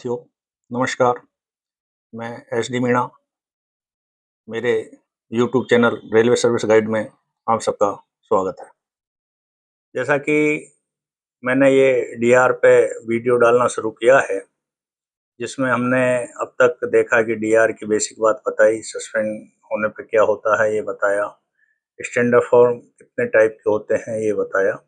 साथियों, नमस्कार। मैं एस डी मीणा, मेरे YouTube channel railway service guide में आप सबका स्वागत है। जैसा कि मैंने ये डीआर पे वीडियो डालना शुरू किया है, जिसमें हमने अब तक देखा कि डीआर की बेसिक बात बताई, सस्पेंड होने पे क्या होता है ये बताया, स्टैंडर्ड फॉर्म कितने टाइप के होते हैं ये बताया,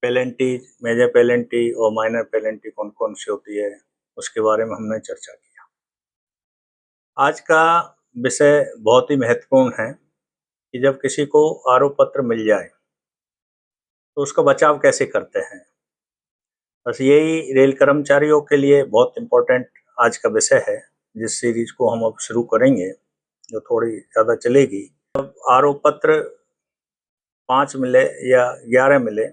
पेनल्टी, मेजर पेनल्टी और माइनर पेनल्टी कौन कौन सी होती है उसके बारे में हमने चर्चा की। आज का विषय बहुत ही महत्वपूर्ण है कि जब किसी को आरोप पत्र मिल जाए तो उसका बचाव कैसे करते हैं। बस यही रेल कर्मचारियों के लिए बहुत इम्पोर्टेंट आज का विषय है, जिस सीरीज को हम अब शुरू करेंगे, जो थोड़ी ज़्यादा चलेगी। अब आरोप पत्र 5 मिले या 11 मिले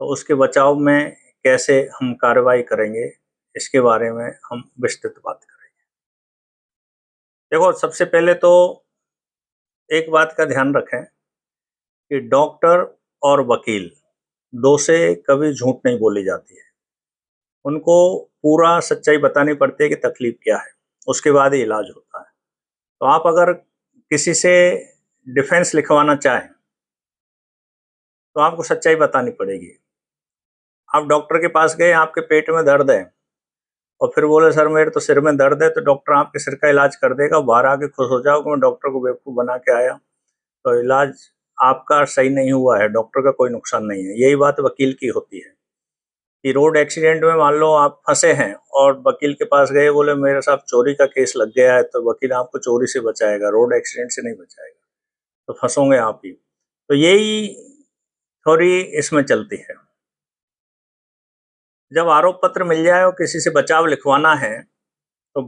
तो उसके बचाव में कैसे हम कार्रवाई करेंगे, इसके बारे में हम विस्तृत बात करेंगे। देखो, सबसे पहले तो एक बात का ध्यान रखें कि डॉक्टर और वकील दो से कभी झूठ नहीं बोली जाती है। उनको पूरा सच्चाई बतानी पड़ती है कि तकलीफ क्या है, उसके बाद ही इलाज होता है। तो आप अगर किसी से डिफेंस लिखवाना चाहें तो आपको सच्चाई बतानी पड़ेगी। आप डॉक्टर के पास गए, आपके पेट में दर्द है और फिर बोले सर मेरे तो सिर में दर्द है, तो डॉक्टर आपके सिर का इलाज कर देगा। बाहर आके खुश हो जाओ कि मैं डॉक्टर को बेवकूफ़ बना के आया, तो इलाज आपका सही नहीं हुआ है, डॉक्टर का कोई नुकसान नहीं है। यही बात वकील की होती है कि रोड एक्सीडेंट में मान लो आप फंसे हैं और वकील के पास गए, बोले मेरे साथ चोरी का केस लग गया है, तो वकील आपको चोरी से बचाएगा, रोड एक्सीडेंट से नहीं बचाएगा, तो फंसोगे आप ही। तो यही थ्योरी इसमें चलती है। जब आरोप पत्र मिल जाए और किसी से बचाव लिखवाना है तो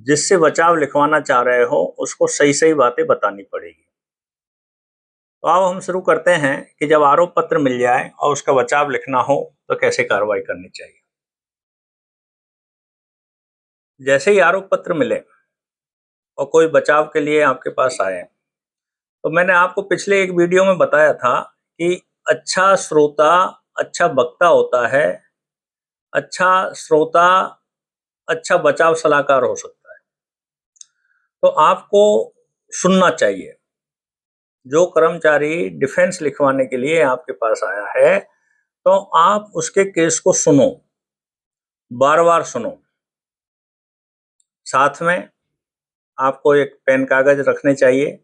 जिससे बचाव लिखवाना चाह रहे हो उसको सही सही बातें बतानी पड़ेगी। तो अब हम शुरू करते हैं कि जब आरोप पत्र मिल जाए और उसका बचाव लिखना हो तो कैसे कार्रवाई करनी चाहिए। जैसे ही आरोप पत्र मिले और कोई बचाव के लिए आपके पास आए, तो मैंने आपको पिछले एक वीडियो में बताया था कि अच्छा श्रोता अच्छा वक्ता होता है, अच्छा श्रोता अच्छा बचाव सलाहकार हो सकता है। तो आपको सुनना चाहिए। जो कर्मचारी डिफेंस लिखवाने के लिए आपके पास आया है, तो आप उसके केस को सुनो, बार बार सुनो। साथ में आपको एक पेन कागज रखने चाहिए।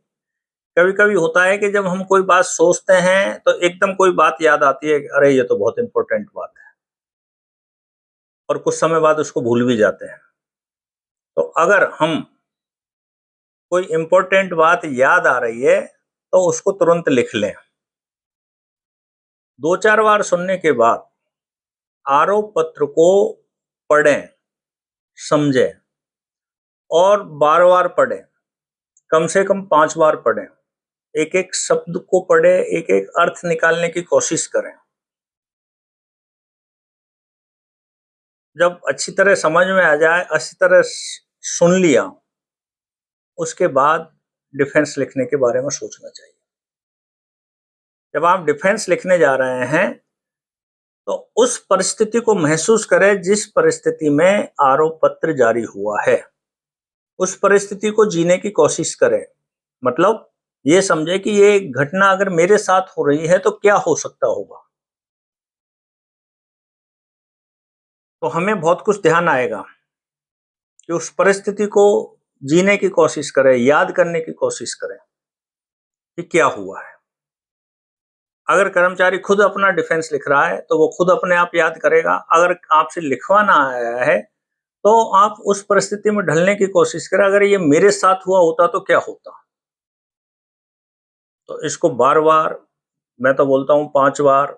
कभी कभी होता है कि जब हम कोई बात सोचते हैं तो एकदम कोई बात याद आती है कि अरे ये तो बहुत इंपॉर्टेंट बात है, और कुछ समय बाद उसको भूल भी जाते हैं। तो अगर हम कोई इंपॉर्टेंट बात याद आ रही है तो उसको तुरंत लिख लें। 2-4 बार सुनने के बाद आरोप पत्र को पढ़ें, समझें और बार बार पढ़ें। कम से कम 5 बार पढ़ें। एक एक शब्द को पढ़े, एक एक अर्थ निकालने की कोशिश करें। जब अच्छी तरह समझ में आ जाए, अच्छी तरह सुन लिया, उसके बाद डिफेंस लिखने के बारे में सोचना चाहिए। जब आप डिफेंस लिखने जा रहे हैं तो उस परिस्थिति को महसूस करें जिस परिस्थिति में आरोप पत्र जारी हुआ है। उस परिस्थिति को जीने की कोशिश करें। मतलब ये समझे कि ये घटना अगर मेरे साथ हो रही है तो क्या हो सकता होगा। तो हमें बहुत कुछ ध्यान आएगा कि उस परिस्थिति को जीने की कोशिश करें, याद करने की कोशिश करें कि क्या हुआ है। अगर कर्मचारी खुद अपना डिफेंस लिख रहा है तो वो खुद अपने आप याद करेगा। अगर आपसे लिखवाना आया है तो आप उस परिस्थिति में ढलने की कोशिश करें, अगर ये मेरे साथ हुआ होता तो क्या होता। तो इसको बार बार, मैं तो बोलता हूँ 5 बार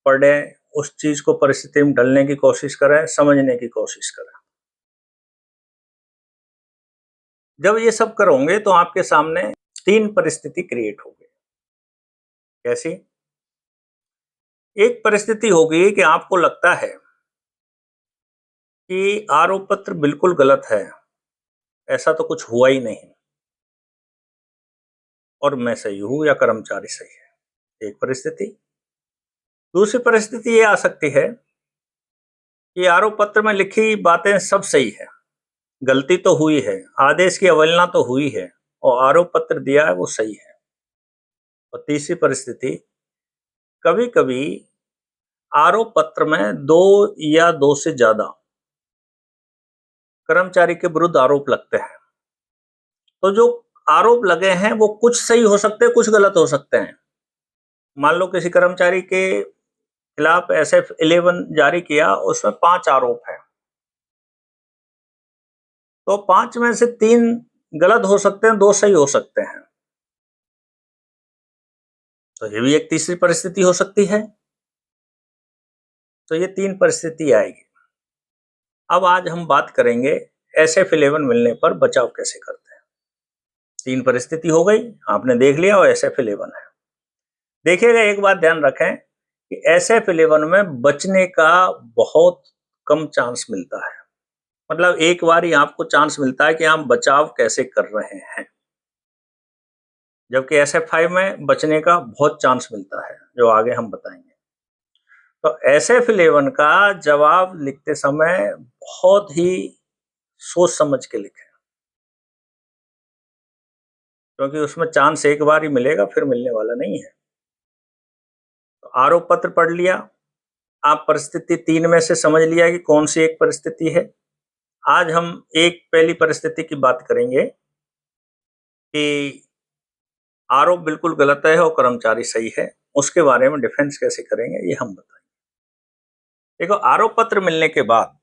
पढ़ें, उस चीज को परिस्थिति में ढलने की कोशिश करें, समझने की कोशिश करें। जब ये सब करोगे तो आपके सामने 3 परिस्थिति क्रिएट होगी। कैसी? एक परिस्थिति होगी कि आपको लगता है कि आरोप पत्र बिल्कुल गलत है, ऐसा तो कुछ हुआ ही नहीं और मैं सही हूं या कर्मचारी सही है। एक परिस्थिति। दूसरी परिस्थिति ये आ सकती है कि आरोप पत्र में लिखी बातें सब सही है, गलती तो हुई है, आदेश की अवहेलना तो हुई है और आरोप पत्र दिया है वो सही है। और तीसरी परिस्थिति, कभी-कभी आरोप पत्र में 2 या 2 से ज़्यादा कर्मचारी के विरुद्ध आरोप लगते हैं। तो जो आरोप लगे हैं वो कुछ सही हो सकते हैं, कुछ गलत हो सकते हैं। मान लो किसी कर्मचारी के खिलाफ SF-11 जारी किया, उसमें 5 आरोप हैं। तो 5 में से 3 गलत हो सकते हैं, 2 सही हो सकते हैं। तो ये भी एक तीसरी परिस्थिति हो सकती है। तो ये 3 परिस्थिति आएगी। अब आज हम बात करेंगे SF-11 मिलने पर बचाव कैसे करते हैं। 3 परिस्थिति हो गई, आपने देख लिया और SF-11 है। देखिएगा, एक बात ध्यान रखें कि SF-11 में बचने का बहुत कम चांस मिलता है। मतलब एक बार ही आपको चांस मिलता है कि आप बचाव कैसे कर रहे हैं, जबकि SF-5 में बचने का बहुत चांस मिलता है, जो आगे हम बताएंगे। तो SF-11 का जवाब लिखते समय बहुत ही सोच समझ के लिखें, क्योंकि उसमें चांस एक बार ही मिलेगा, फिर मिलने वाला नहीं है। तो आरोप पत्र पढ़ लिया, आप परिस्थिति 3 में से समझ लिया कि कौन सी एक परिस्थिति है। आज हम एक पहली परिस्थिति की बात करेंगे कि आरोप बिल्कुल गलत है और कर्मचारी सही है। उसके बारे में डिफेंस कैसे करेंगे ये हम बताएंगे। देखो, आरोप पत्र मिलने के बाद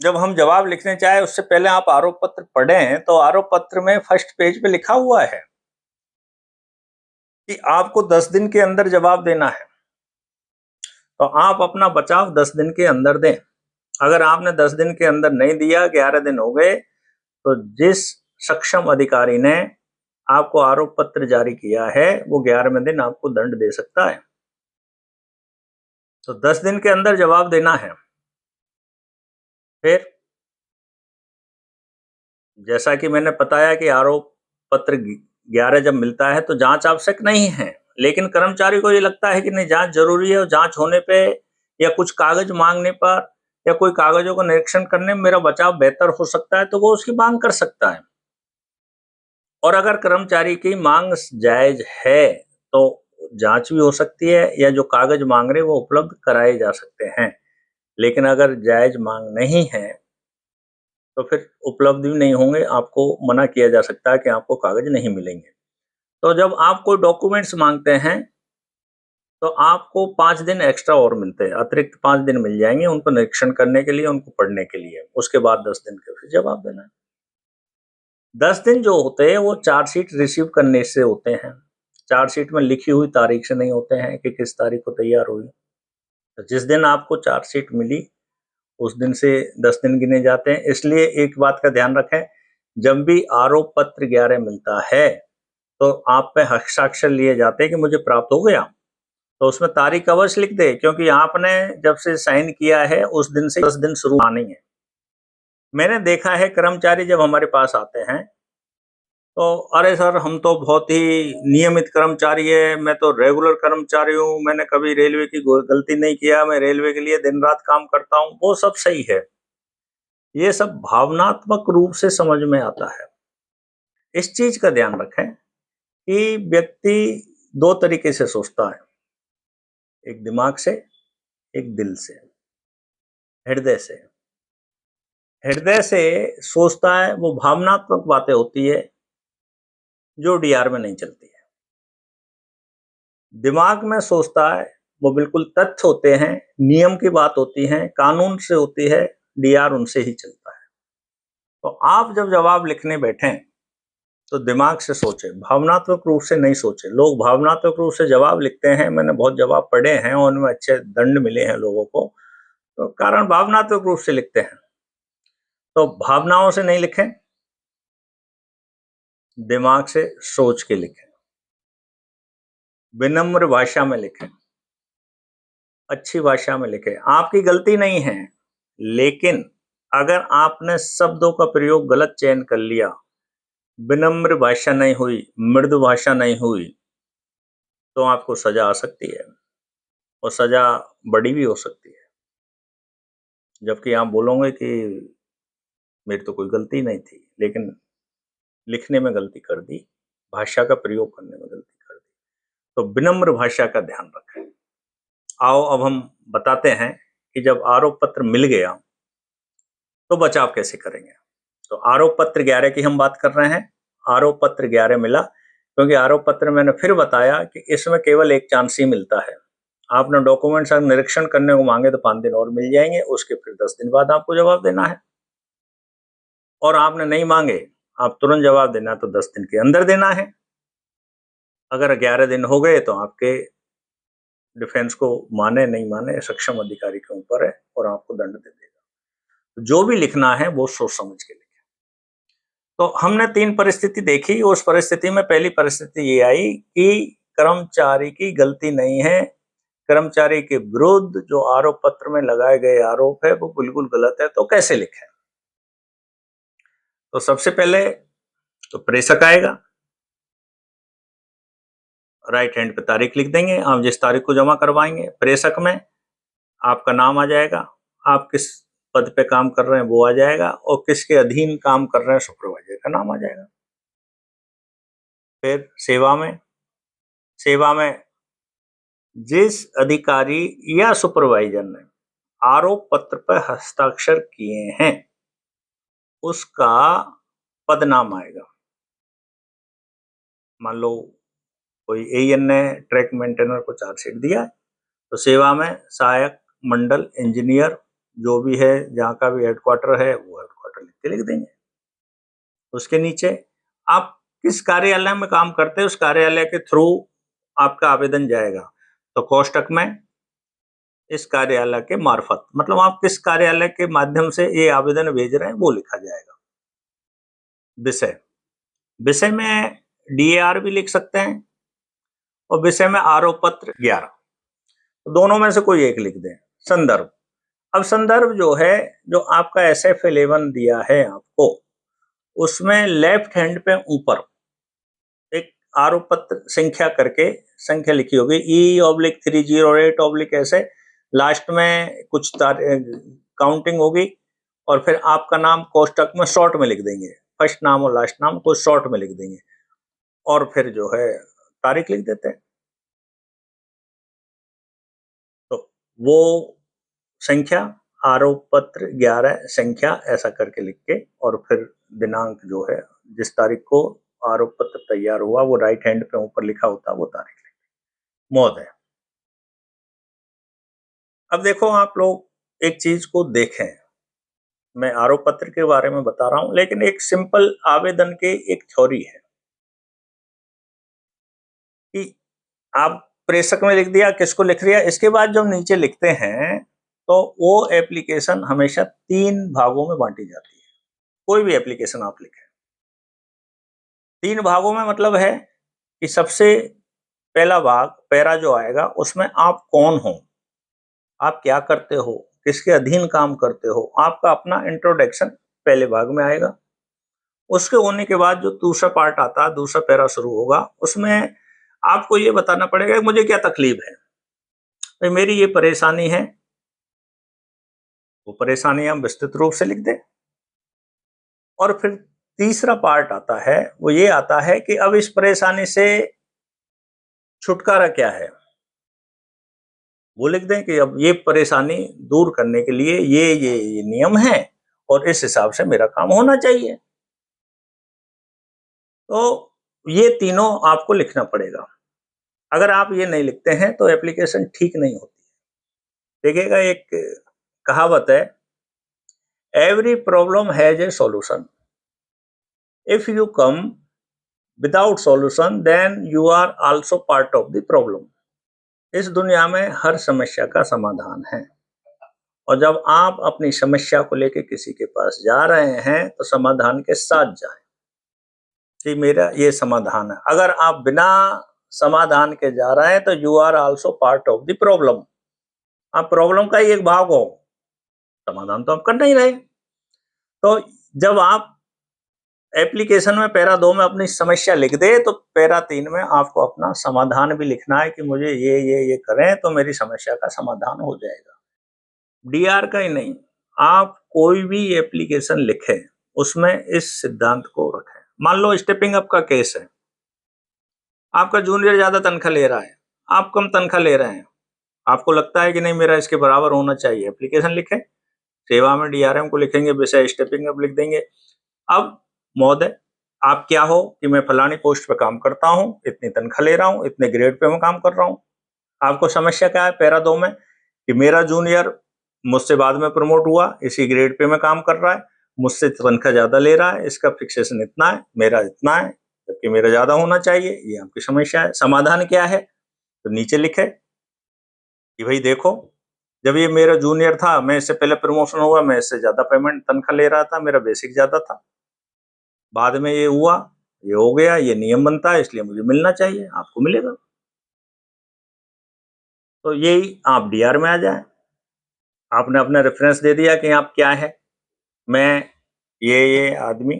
जब हम जवाब लिखने चाहे उससे पहले आप आरोप पत्र पढ़ें, तो आरोप पत्र में फर्स्ट पेज पे लिखा हुआ है कि आपको 10 दिन के अंदर जवाब देना है। तो आप अपना बचाव 10 दिन के अंदर दें। अगर आपने 10 दिन के अंदर नहीं दिया, 11 दिन हो गए, तो जिस सक्षम अधिकारी ने आपको आरोप पत्र जारी किया है वो 11वें दिन आपको दंड दे सकता है। तो 10 दिन के अंदर जवाब देना है। फिर जैसा कि मैंने बताया कि आरोप पत्र 11 जब मिलता है तो जांच आवश्यक नहीं है, लेकिन कर्मचारी को ये लगता है कि नहीं, जांच जरूरी है और जांच होने पे या कुछ कागज मांगने पर या कोई कागजों का निरीक्षण करने में मेरा बचाव बेहतर हो सकता है, तो वो उसकी मांग कर सकता है। और अगर कर्मचारी की मांग जायज है तो जांच भी हो सकती है या जो कागज मांग रहे वो उपलब्ध कराए जा सकते हैं। लेकिन अगर जायज मांग नहीं है तो फिर उपलब्ध भी नहीं होंगे, आपको मना किया जा सकता है कि आपको कागज नहीं मिलेंगे। तो जब आप कोई डॉक्यूमेंट्स मांगते हैं तो आपको 5 दिन एक्स्ट्रा और मिलते हैं, अतिरिक्त 5 दिन मिल जाएंगे उनको निरीक्षण करने के लिए, उनको पढ़ने के लिए। उसके बाद 10 दिन के फिर जवाब देना है। 10 दिन जो होते हैं वो चार्जशीट रिसीव करने से होते हैं। चार्जशीट में लिखी हुई तारीख से नहीं होते हैं कि किस तारीख को तैयार हुई। तो जिस दिन आपको चार्जशीट मिली उस दिन से 10 दिन गिने जाते हैं। इसलिए एक बात का ध्यान रखें, जब भी आरोप पत्र 11 मिलता है तो आप पे हस्ताक्षर लिए जाते हैं कि मुझे प्राप्त हो गया। तो उसमें तारीख अवश्य लिख दे, क्योंकि आपने जब से साइन किया है उस दिन से 10 दिन शुरू आनी है। मैंने देखा है कर्मचारी जब हमारे पास आते हैं तो अरे सर, हम तो बहुत ही नियमित कर्मचारी है, मैं तो रेगुलर कर्मचारी हूँ, मैंने कभी रेलवे की गलती नहीं किया, मैं रेलवे के लिए दिन रात काम करता हूँ। वो सब सही है, ये सब भावनात्मक रूप से समझ में आता है। इस चीज का ध्यान रखें कि व्यक्ति 2 तरीके से सोचता है, एक दिमाग से, एक दिल से, हृदय से। हृदय से सोचता है वो भावनात्मक बातें होती है जो DR में नहीं चलती है। दिमाग में सोचता है वो बिल्कुल तथ्य होते हैं, नियम की बात होती है, कानून से होती है, DR उनसे ही चलता है। तो आप जब जवाब लिखने बैठें तो दिमाग से सोचें, भावनात्मक रूप से नहीं सोचें। लोग भावनात्मक रूप से जवाब लिखते हैं, मैंने बहुत जवाब पढ़े हैं और उनमें अच्छे दंड मिले हैं लोगों को, तो कारण भावनात्मक रूप से लिखते हैं। तो भावनाओं से नहीं लिखें, दिमाग से सोच के लिखें, विनम्र भाषा में लिखें, अच्छी भाषा में लिखें। आपकी गलती नहीं है, लेकिन अगर आपने शब्दों का प्रयोग गलत चयन कर लिया, विनम्र भाषा नहीं हुई, मृदु भाषा नहीं हुई, तो आपको सजा आ सकती है और सजा बड़ी भी हो सकती है। जबकि आप बोलोगे कि मेरी तो कोई गलती नहीं थी, लेकिन लिखने में गलती कर दी, भाषा का प्रयोग करने में गलती कर दी। तो विनम्र भाषा का ध्यान रखें। आओ अब हम बताते हैं कि जब आरोप पत्र मिल गया तो बचाव कैसे करेंगे। तो आरोप पत्र 11 की हम बात कर रहे हैं। आरोप पत्र 11 मिला, क्योंकि आरोप पत्र मैंने फिर बताया कि इसमें केवल एक चांस ही मिलता है। आपने डॉक्यूमेंट्स अगर निरीक्षण करने को मांगे तो 5 दिन और मिल जाएंगे, उसके फिर 10 दिन बाद आपको जवाब देना है। और आपने नहीं मांगे, आप तुरंत जवाब देना है तो 10 दिन के अंदर देना है। अगर 11 दिन हो गए तो आपके डिफेंस को माने नहीं माने सक्षम अधिकारी के ऊपर है और आपको दंड दे देगा। तो जो भी लिखना है वो सोच समझ के लिखें। तो हमने 3 परिस्थिति देखी। उस परिस्थिति में पहली परिस्थिति ये आई कि कर्मचारी की गलती नहीं है, कर्मचारी के विरुद्ध जो आरोप पत्र में लगाए गए आरोप है वो बिल्कुल गलत है, तो कैसे लिखें। तो सबसे पहले तो प्रेषक आएगा, राइट हैंड पे तारीख लिख देंगे, आप जिस तारीख को जमा करवाएंगे। प्रेषक में आपका नाम आ जाएगा, आप किस पद पे काम कर रहे हैं वो आ जाएगा, और किसके अधीन काम कर रहे हैं सुपरवाइजर का नाम आ जाएगा। फिर सेवा में जिस अधिकारी या सुपरवाइजर ने आरोप पत्र पर हस्ताक्षर किए हैं उसका पद नाम आएगा। मान लो कोई एएन ने ट्रैक मेंटेनर को चार्जशीट दिया है, तो सेवा में सहायक मंडल इंजीनियर जो भी है, जहाँ का भी हेडक्वार्टर है वो हेडक्वार्टर लिख देंगे। उसके नीचे आप किस कार्यालय में काम करते हैं उस कार्यालय के थ्रू आपका आवेदन जाएगा, तो कोष्टक में इस कार्यालय के मार्फत, मतलब आप किस कार्यालय के माध्यम से ये आवेदन भेज रहे हैं वो लिखा जाएगा। विषय में डीएआर भी लिख सकते हैं और विषय में आरोप पत्र 11, तो दोनों में से कोई एक लिख दें। संदर्भ, अब संदर्भ जो है, जो आपका SF11 दिया है आपको, उसमें लेफ्ट हैंड पे ऊपर एक आरोप पत्र संख्या करके संख्या लिखी होगी, E/308 ऐसे, लास्ट में कुछ काउंटिंग होगी, और फिर आपका नाम कोष्टक में शॉर्ट में लिख देंगे, फर्स्ट नाम और लास्ट नाम को शॉर्ट में लिख देंगे, और फिर जो है तारीख लिख देते हैं। तो वो संख्या आरोप पत्र 11 संख्या ऐसा करके लिख के, और फिर दिनांक जो है जिस तारीख को आरोप पत्र तैयार हुआ वो राइट हैंड पे ऊपर लिखा होता वो तारीख लिख महोदय। अब देखो आप लोग एक चीज को देखें, मैं आरोप पत्र के बारे में बता रहा हूं, लेकिन एक सिंपल आवेदन की एक थ्योरी है कि आप प्रेषक में लिख दिया, किसको लिख दिया, इसके बाद जब नीचे लिखते हैं तो वो एप्लीकेशन हमेशा 3 भागों में बांटी जाती है। कोई भी एप्लीकेशन आप लिखें 3 भागों में, मतलब है कि सबसे पहला भाग पैरा जो आएगा उसमें आप कौन हो, आप क्या करते हो, किसके अधीन काम करते हो, आपका अपना इंट्रोडक्शन पहले भाग में आएगा। उसके होने के बाद जो दूसरा पार्ट आता है, दूसरा पैरा शुरू होगा, उसमें आपको ये बताना पड़ेगा कि मुझे क्या तकलीफ है, भाई मेरी ये परेशानी है, वो परेशानी हम विस्तृत रूप से लिख दें। और फिर तीसरा पार्ट आता है, वो ये आता है कि अब इस परेशानी से छुटकारा क्या है, वो लिख दें कि अब ये परेशानी दूर करने के लिए ये नियम है और इस हिसाब से मेरा काम होना चाहिए। तो ये तीनों आपको लिखना पड़ेगा। अगर आप ये नहीं लिखते हैं तो एप्लीकेशन ठीक नहीं होती। देखिएगा, एक कहावत है, every problem has a solution, if you come without solution then you are also part of the problem. इस दुनिया में हर समस्या का समाधान है, और जब आप अपनी समस्या को लेकर किसी के पास जा रहे हैं तो समाधान के साथ जाएं कि मेरा ये समाधान है। अगर आप बिना समाधान के जा रहे हैं तो you are also part of the problem, आप प्रॉब्लम का ही एक भाग हो, समाधान तो आप कर नहीं रहे। तो जब आप एप्लीकेशन में पैरा 2 में अपनी समस्या लिख दे तो पैरा 3 में आपको अपना समाधान भी लिखना है कि मुझे ये करें तो मेरी समस्या का समाधान हो जाएगा। डीआर का ही नहीं, आप कोई भी एप्लीकेशन लिखें उसमें इस सिद्धांत को रखें। मान लो स्टेपिंग अप का केस है, आपका जूनियर ज्यादा तनख्वाह ले रहा है, आप कम तनख्वाह ले रहे हैं, आपको लगता है कि नहीं मेरा इसके बराबर होना चाहिए, एप्लीकेशन लिखें, सेवा में डीआरएम को लिखेंगे, विषय स्टेपिंग अप लिख देंगे। अब महोदय आप क्या हो कि मैं फलानी पोस्ट पे काम करता हूँ, इतनी तनख्वाह ले रहा हूँ, इतने ग्रेड पे मैं काम कर रहा हूँ। आपको समस्या क्या है पैरा 2 में कि मेरा जूनियर मुझसे बाद में प्रमोट हुआ, इसी ग्रेड पे मैं काम कर रहा है, मुझसे तनख्वाह ज्यादा ले रहा है, इसका फिक्सेशन इतना है, मेरा इतना है, जबकि मेरा ज्यादा होना चाहिए। ये आपकी समस्या है। समाधान क्या है? तो नीचे लिखे कि भाई देखो, जब ये मेरा जूनियर था, मैं इससे पहले प्रमोशन हुआ, मैं इससे ज्यादा पेमेंट तनख्वाह ले रहा था, मेरा बेसिक ज्यादा था, बाद में ये हुआ, ये हो गया, ये नियम बनता है, इसलिए मुझे मिलना चाहिए, आपको मिलेगा। तो यही आप डीआर में आ जाए, आपने अपना रेफरेंस दे दिया कि आप क्या है, मैं ये आदमी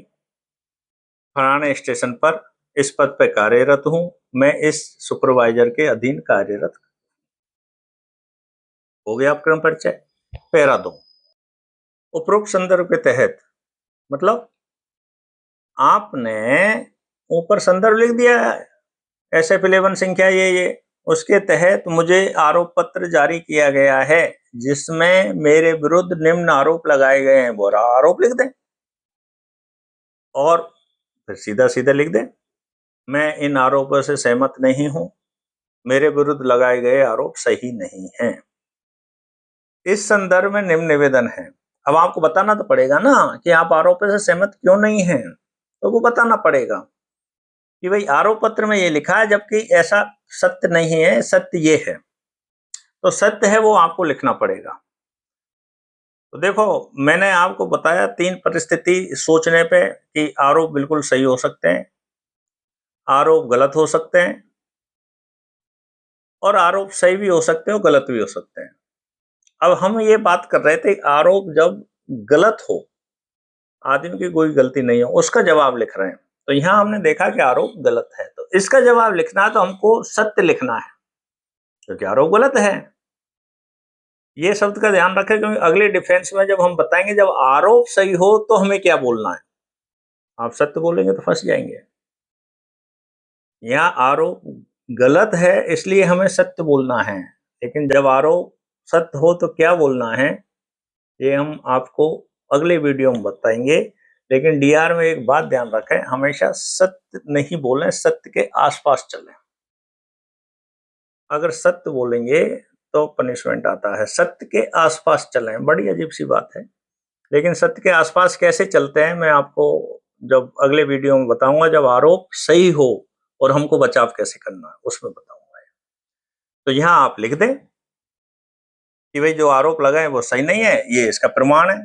फलाने स्टेशन पर इस पद पे कार्यरत हूं, मैं इस सुपरवाइजर के अधीन कार्यरत। हो गया अपक्रम परिचय। पैरा 2, उपरोक्त संदर्भ के तहत, मतलब आपने ऊपर संदर्भ लिख दिया है, SF11 संख्या ये उसके तहत मुझे आरोप पत्र जारी किया गया है जिसमें मेरे विरुद्ध निम्न आरोप लगाए गए हैं, बोरा आरोप लिख दें और फिर सीधा सीधा लिख दें मैं इन आरोपों से सहमत नहीं हूं, मेरे विरुद्ध लगाए गए आरोप सही नहीं हैं। इस संदर्भ में निम्न निवेदन है। अब आपको बताना तो पड़ेगा ना कि आप आरोपों से सहमत क्यों नहीं हैं, तो वो बताना पड़ेगा कि भाई आरोप पत्र में ये लिखा है जबकि ऐसा सत्य नहीं है, सत्य ये है। तो सत्य है वो आपको लिखना पड़ेगा। तो देखो मैंने आपको बताया 3 परिस्थिति सोचने पे कि आरोप बिल्कुल सही हो सकते हैं, आरोप गलत हो सकते हैं और आरोप सही भी हो सकते हैं और गलत भी हो सकते हैं। अब हम ये बात कर रहे थे आरोप जब गलत हो, आदमी की कोई गलती नहीं हो, उसका जवाब लिख रहे हैं, तो यहां हमने देखा कि आरोप गलत है, तो इसका जवाब लिखना है तो हमको सत्य लिखना है क्योंकि आरोप गलत है। ये शब्द का ध्यान रखें क्योंकि अगले डिफेंस में जब हम बताएंगे जब आरोप सही हो तो हमें क्या बोलना है, आप सत्य बोलेंगे तो फंस जाएंगे। यहाँ आरोप गलत है इसलिए हमें सत्य बोलना है, लेकिन जब आरोप सत्य हो तो क्या बोलना है ये हम आपको अगले वीडियो में बताएंगे। लेकिन डीआर में एक बात ध्यान रखें, हमेशा सत्य नहीं बोलें, सत्य के आसपास चलें। अगर सत्य बोलेंगे तो पनिशमेंट आता है, सत्य के आसपास चलें, बड़ी अजीब सी बात है। लेकिन सत्य के आसपास कैसे चलते हैं मैं आपको जब अगले वीडियो में बताऊंगा, जब आरोप सही हो और हमको बचाव कैसे करना है उसमें बताऊंगा। तो यहाँ आप लिख दें कि भाई जो आरोप लगाए वो सही नहीं है, ये इसका प्रमाण है।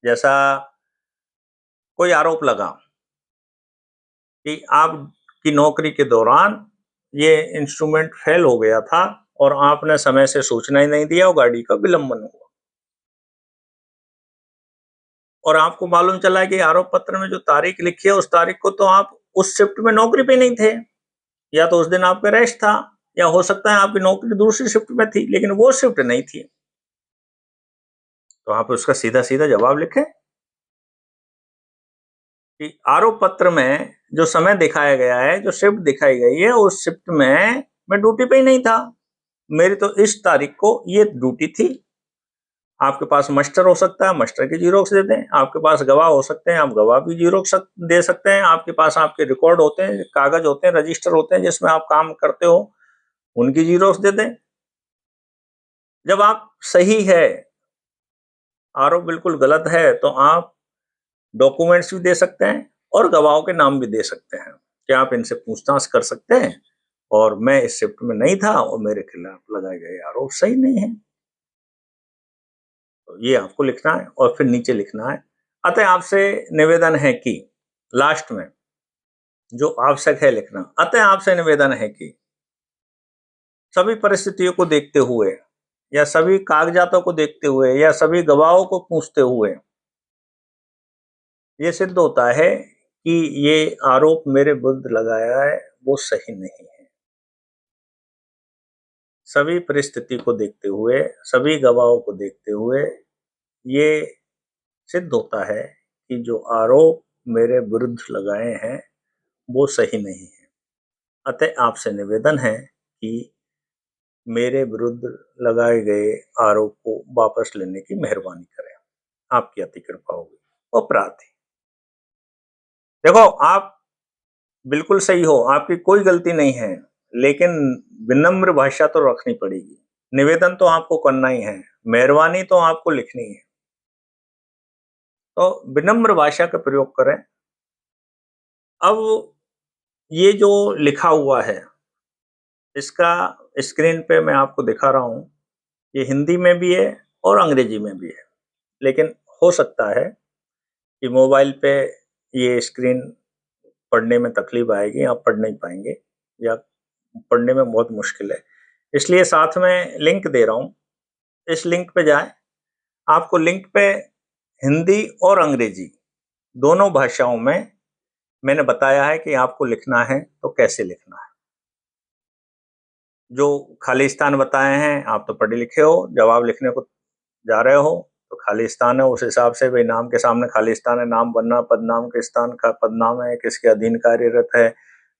जैसा कोई आरोप लगा कि आपकी नौकरी के दौरान ये इंस्ट्रूमेंट फेल हो गया था और आपने समय से सूचना ही नहीं दिया और गाड़ी का विलंबन हुआ, और आपको मालूम चला कि आरोप पत्र में जो तारीख लिखी है उस तारीख को तो आप उस शिफ्ट में नौकरी पे नहीं थे, या तो उस दिन आपका रेस्ट था, या हो सकता है आपकी नौकरी दूसरी शिफ्ट में थी लेकिन वो शिफ्ट नहीं थी। तो आप उसका सीधा सीधा जवाब लिखें कि आरोप पत्र में जो समय दिखाया गया है, जो शिफ्ट दिखाई गई है, उस शिफ्ट में मैं ड्यूटी पे ही नहीं था, मेरी तो इस तारीख को ये ड्यूटी थी। आपके पास मास्टर हो सकता है, मास्टर की जीरोक्स दे दें, आपके पास गवाह हो सकते हैं, आप गवाह की जीरोक्स दे सकते हैं, आपके पास आपके रिकॉर्ड होते हैं, कागज होते हैं, रजिस्टर होते हैं जिसमें आप काम करते हो, उनकी जीरोक्स दे दें। जब आप सही है, आरोप बिल्कुल गलत है, तो आप डॉक्यूमेंट्स भी दे सकते हैं और गवाहों के नाम भी दे सकते हैं कि आप इनसे पूछताछ कर सकते हैं और मैं इस शिफ्ट में नहीं था और मेरे खिलाफ लगाए गए आरोप सही नहीं है। तो ये आपको लिखना है और फिर नीचे लिखना है, अतः आपसे निवेदन है कि, लास्ट में जो आवश्यक है लिखना, अतः आपसे निवेदन है कि सभी परिस्थितियों को देखते हुए या सभी कागजातों को देखते हुए या सभी गवाहों को पूछते हुए ये सिद्ध होता है कि ये आरोप मेरे विरुद्ध लगाया है वो सही नहीं है। सभी परिस्थिति को देखते हुए, सभी गवाहों को देखते हुए ये सिद्ध होता है कि जो आरोप मेरे विरुद्ध लगाए हैं वो सही नहीं है। अतः आपसे निवेदन है कि मेरे विरुद्ध लगाए गए आरोप को वापस लेने की मेहरबानी करें। आपकी अति कृपा होगी। और प्रार्थी, देखो आप बिल्कुल सही हो, आपकी कोई गलती नहीं है, लेकिन विनम्र भाषा तो रखनी पड़ेगी। निवेदन तो आपको करना ही है, मेहरबानी तो आपको लिखनी है, तो विनम्र भाषा का प्रयोग करें। अब ये जो लिखा हुआ है इसका स्क्रीन पे मैं आपको दिखा रहा हूं, ये हिंदी में भी है और अंग्रेजी में भी है, लेकिन हो सकता है कि मोबाइल पे ये स्क्रीन पढ़ने में तकलीफ आएगी, आप पढ़ नहीं पाएंगे या पढ़ने में बहुत मुश्किल है, इसलिए साथ में लिंक दे रहा हूं। इस लिंक पे जाएं। आपको लिंक पे हिंदी और अंग्रेजी दोनों भाषाओं में मैंने बताया है कि आपको लिखना है तो कैसे लिखना है। जो खालिस्तान बताए हैं, आप तो पढ़े लिखे हो, जवाब लिखने को जा रहे हो तो खालिस्तान है, उस हिसाब से भाई नाम के सामने खालिस्तान है, नाम बनना पदनाम के स्थान का पदनाम है, किसके अधीन कार्यरत है,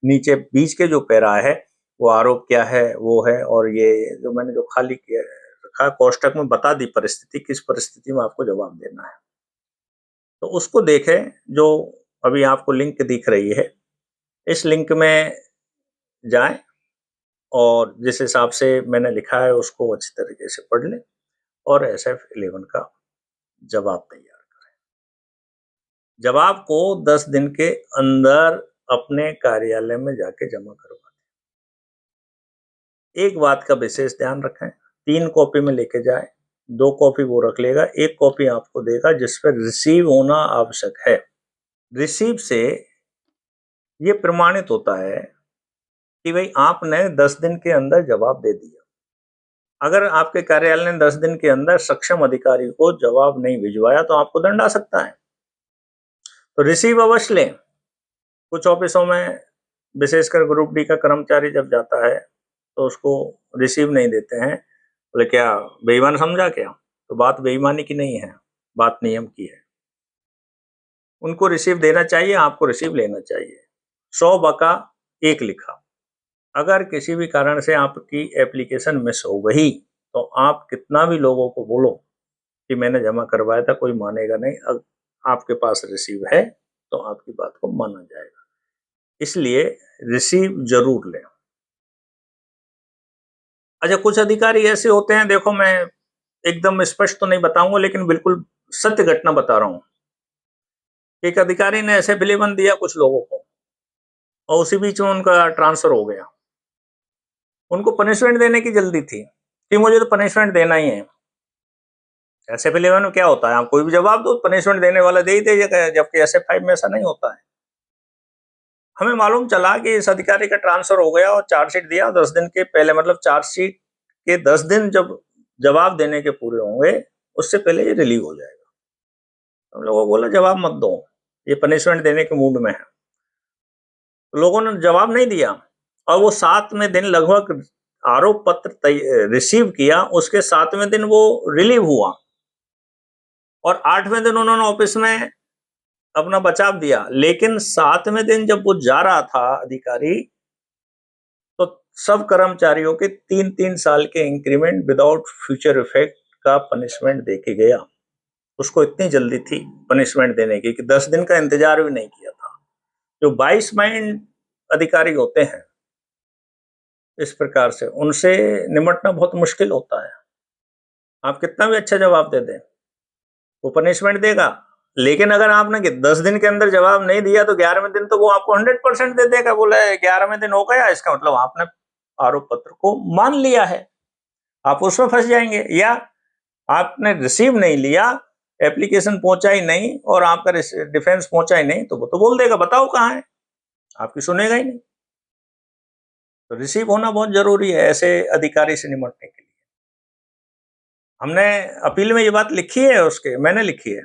नीचे बीच के जो पैरा है वो आरोप क्या है वो है, और ये जो मैंने जो खाली किया रखा कोष्टक में बता दी परिस्थिति, किस परिस्थिति में आपको जवाब देना है, तो उसको देखें। जो अभी आपको लिंक दिख रही है, इस लिंक में जाएं और जिस हिसाब से मैंने लिखा है उसको अच्छी तरीके से पढ़ लें और SF11 का जवाब तैयार करें। जवाब को 10 दिन के अंदर अपने कार्यालय में जाके जमा करवा दें। एक बात का विशेष ध्यान रखें, 3 कॉपी में लेके जाए, 2 कॉपी वो रख लेगा, 1 कॉपी आपको देगा जिस पर रिसीव होना आवश्यक है। रिसीव से ये प्रमाणित होता है कि भाई आपने 10 दिन के अंदर जवाब दे दिया। अगर आपके कार्यालय ने 10 दिन के अंदर सक्षम अधिकारी को जवाब नहीं भिजवाया तो आपको दंड आ सकता है, तो रिसीव अवश्य लें। कुछ ऑफिसों में विशेषकर ग्रुप डी का कर्मचारी जब जाता है तो उसको रिसीव नहीं देते हैं, बोले क्या बेईमान समझा क्या, तो बात बेईमानी की नहीं है, बात नियम की है। उनको रिसीव देना चाहिए, आपको रिसीव लेना चाहिए। 100 बका 1 लिखा। अगर किसी भी कारण से आपकी एप्लीकेशन मिस हो गई तो आप कितना भी लोगों को बोलो कि मैंने जमा करवाया था, कोई मानेगा नहीं। अब आपके पास रिसीव है तो आपकी बात को माना जाएगा, इसलिए रिसीव जरूर लें। अच्छा, कुछ अधिकारी ऐसे होते हैं, देखो मैं एकदम स्पष्ट तो नहीं बताऊंगा लेकिन बिल्कुल सत्य घटना बता रहा हूं। एक अधिकारी ने ऐसे विलेवन दिया कुछ लोगों को और उसी बीच में उनका ट्रांसफर हो गया। उनको पनिशमेंट देने की जल्दी थी कि मुझे तो पनिशमेंट देना ही है। ऐसे फिलेवन में क्या होता है, आप कोई भी जवाब दो, पनिशमेंट देने वाला दे ही दे, जबकि SF5 में ऐसा नहीं होता है। हमें मालूम चला कि इस अधिकारी का ट्रांसफर हो गया और चार्जशीट दिया 10 दिन के पहले, मतलब चार्जशीट के 10 दिन जब जवाब देने के पूरे होंगे उससे पहले ये रिलीव हो जाएगा। हम लोगों को बोला जवाब मत दो, ये पनिशमेंट देने के मूड में है। तो लोगों ने जवाब नहीं दिया और वो 7वें दिन लगभग आरोप पत्र रिसीव किया, उसके 7वें दिन वो रिलीव हुआ और 8वें दिन उन्होंने ऑफिस में अपना बचाव दिया। लेकिन 7वें दिन जब वो जा रहा था अधिकारी, तो सब कर्मचारियों के 3-3 साल के इंक्रीमेंट विदाउट फ्यूचर इफेक्ट का पनिशमेंट देके गया। उसको इतनी जल्दी थी पनिशमेंट देने की कि 10 दिन का इंतजार भी नहीं किया था। जो 22 माइंड अधिकारी होते हैं इस प्रकार से, उनसे निपटना बहुत मुश्किल होता है। आप कितना भी अच्छा जवाब दे दें, वो पनिशमेंट देगा। लेकिन अगर आपने 10 दिन के अंदर जवाब नहीं दिया तो 11वें दिन तो वो आपको 100% दे देगा। बोले 11वें दिन हो गया, इसका मतलब आपने आरोप पत्र को मान लिया है, आप उसमें फंस जाएंगे। या आपने रिसीव नहीं लिया, एप्लीकेशन पहुंचा ही नहीं और आपका डिफेंस पहुंचा ही नहीं, तो वो तो बोल देगा बताओ कहाँ है, आपकी सुनेगा ही नहीं। तो रिसीव होना बहुत जरूरी है ऐसे अधिकारी से निपटने के लिए। हमने अपील में ये बात लिखी है, उसके मैंने लिखी है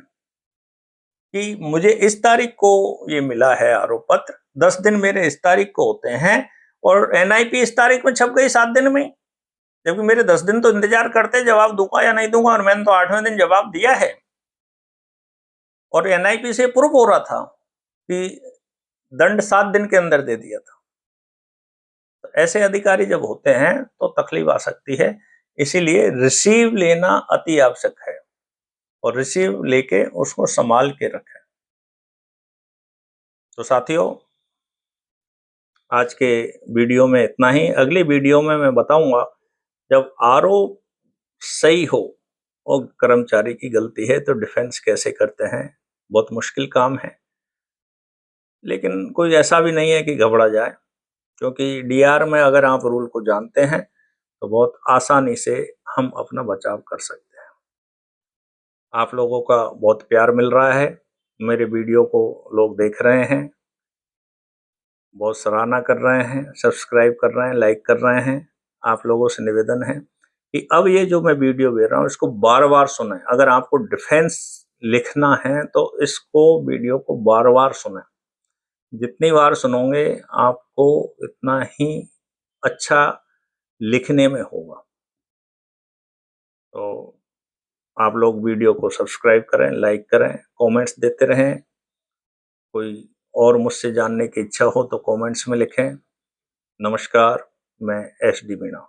कि मुझे इस तारीख को ये मिला है आरोप पत्र, 10 दिन मेरे इस तारीख को होते हैं और NIP इस तारीख में छप गई 7 दिन में, जबकि मेरे 10 दिन तो इंतजार करते जवाब दूंगा या नहीं दूंगा, और मैंने तो 8वें दिन जवाब दिया है। और एनआईपी से प्रूव हो रहा था कि दंड 7 दिन के अंदर दे दिया था। तो ऐसे अधिकारी जब होते हैं तो तकलीफ आ सकती है, इसीलिए रिसीव लेना अति आवश्यक है और रिसीव लेके उसको संभाल के रखें। तो साथियों, आज के वीडियो में इतना ही। अगली वीडियो में मैं बताऊंगा जब आरओ सही हो और कर्मचारी की गलती है तो डिफेंस कैसे करते हैं। बहुत मुश्किल काम है, लेकिन कोई ऐसा भी नहीं है कि घबरा जाए, क्योंकि डीआर में अगर आप रूल को जानते हैं तो बहुत आसानी से हम अपना बचाव कर सकते हैं। आप लोगों का बहुत प्यार मिल रहा है, मेरे वीडियो को लोग देख रहे हैं, बहुत सराहना कर रहे हैं, सब्सक्राइब कर रहे हैं, लाइक कर रहे हैं। आप लोगों से निवेदन है कि अब ये जो मैं वीडियो दे रहा हूँ इसको बार-बार सुनें। अगर आपको डिफेंस लिखना है तो इसको वीडियो को बार-बार सुनें। जितनी बार सुनोगे आपको इतना ही अच्छा लिखने में होगा। तो आप लोग वीडियो को सब्सक्राइब करें, लाइक करें, कमेंट्स देते रहें। कोई और मुझसे जानने की इच्छा हो तो कमेंट्स में लिखें। नमस्कार, मैं एस डी मीणा।